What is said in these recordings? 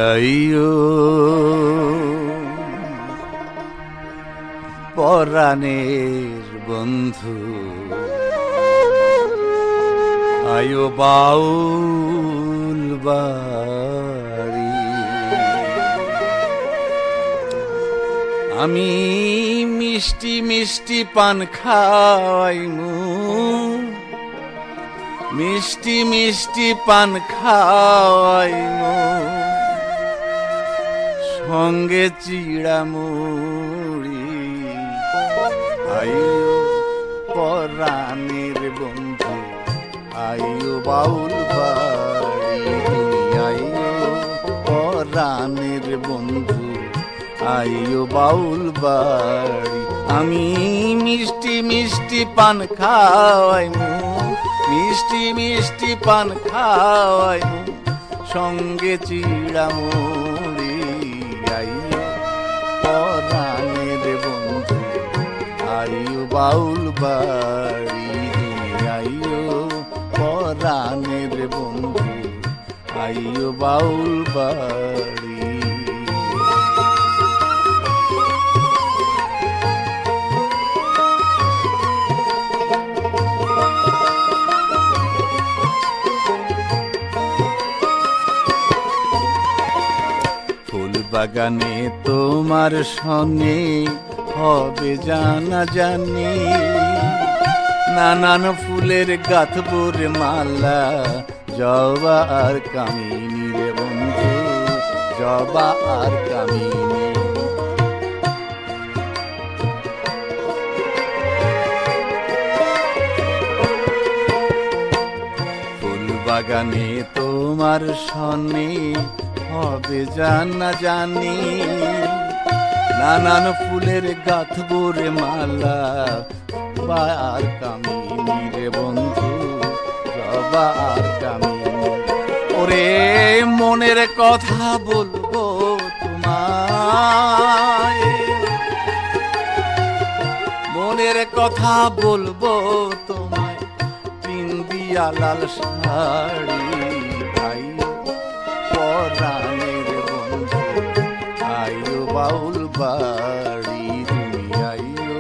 আইও পরাণের বন্ধু, আয়ো বাউল বাড়ি। আমি মিষ্টি মিষ্টি পান খাওয়াইমু, মিষ্টি মিষ্টি পান খাওয়াইমু, সঙ্গে চিড়া মুড়ি। আইও পরাণের বন্ধু, আইও বাউল বাড়ি। আইও পরাণের বন্ধু, আইও বাউল বাড়ি। আমি মিষ্টি মিষ্টি পান খাওয়াইমু, মিষ্টি মিষ্টি পান খাওয়াইমু, সঙ্গে চিড়া মুড়ি। আইও পরাণের বন্ধু, আইও বাউল বাড়ি। আইও পরাণের বন্ধু, আইও বাউল বাড়ি। ফুল বাগানে তোমার সঙ্গে হবে জানা জানি, নানান ফুলের গাঁথবুর মালা, জবা আর কামিনী রে বন্ধু, জবা আর কামিনী। ফুল বাগানে তোমার সনে হবে জানা জানি, নানান ফুলের গাঁথবুর মালা, জবা আর কামিনী রে বন্ধু, জবা আর কামিনী। ওরে মনের কথা বলবো তোমায়, মনের কথা বলবো তোমায়, পিন্দিয়া লাল শাড়ি। আইও পরাণের বন্ধু, আইও বাউল বাড়ি। তুমি আইও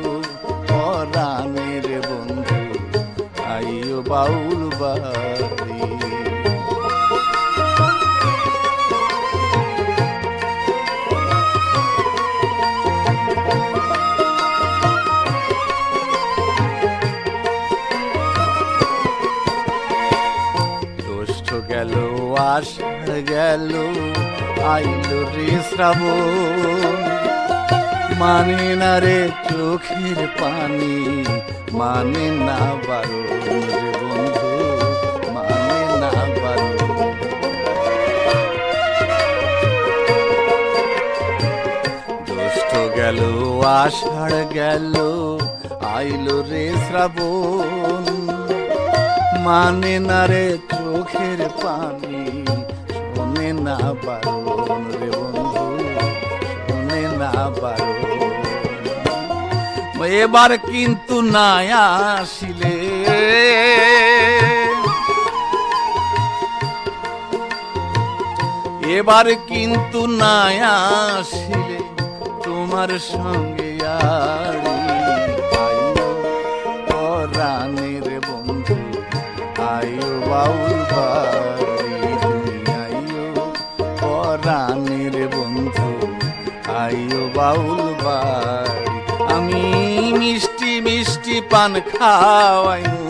পরাণের বন্ধু, আইও বাউল বাড়ি। জ্যৈষ্ঠ গেল, আষাঢ় গেল, আইলো রে শ্রাবণ। মানে না রে চোখের পানি, মানে না বারণ রে বন্ধু, মানে না বারণ। জ্যৈষ্ঠ গেল, আষাঢ় গেল, আইলো রে শ্রাবণ। মানে না রে চোখের পানি, শোনে না বারণ রে বন্ধু, শোনে না বারণ। এবার কিন্তু না আসিলে, এবার কিন্তু না আসিলে, তোমার সঙ্গে আড়ি। আইও পরাণের বন্ধু, আইও বাউল বাড়ি। আইও পরাণের বন্ধু, আইও বাউল বাড়ি। আমি মিষ্টি মিষ্টি পান খাওয়াইমু,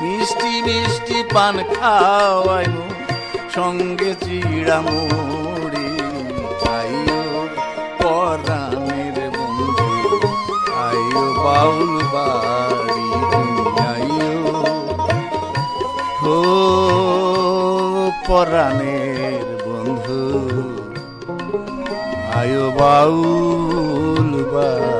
মিষ্টি মিষ্টি পান খাওয়াইমু, সঙ্গে চিড়া মুড়ি। আইও পরাণের বন্ধু, আইও বাউল বাড়ি। আইও ও পরাণের বন্ধু, আইও বাউল বাড়ি।